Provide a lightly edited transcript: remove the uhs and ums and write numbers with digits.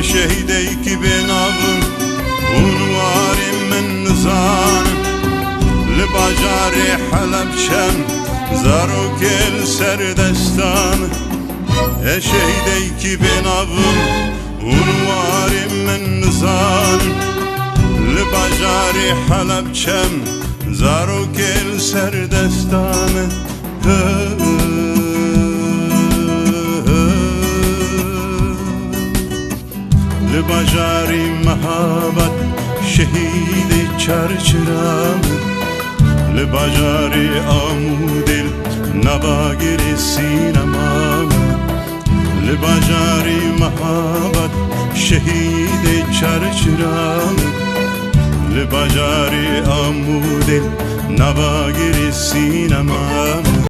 شهیدی که بنابم اونوارم من نزانم لباجار حلب شم زارو کل سر دستان شهیدی که بنابم اونوارم من نزانم لباجار حلب شم زارو کل سر دستان لباجاری محبت شهید چرچرام لباجاری آمودل نباگر سینمام لباجاری محبت شهید چرچرام لباجاری آمودل نباگر سینمام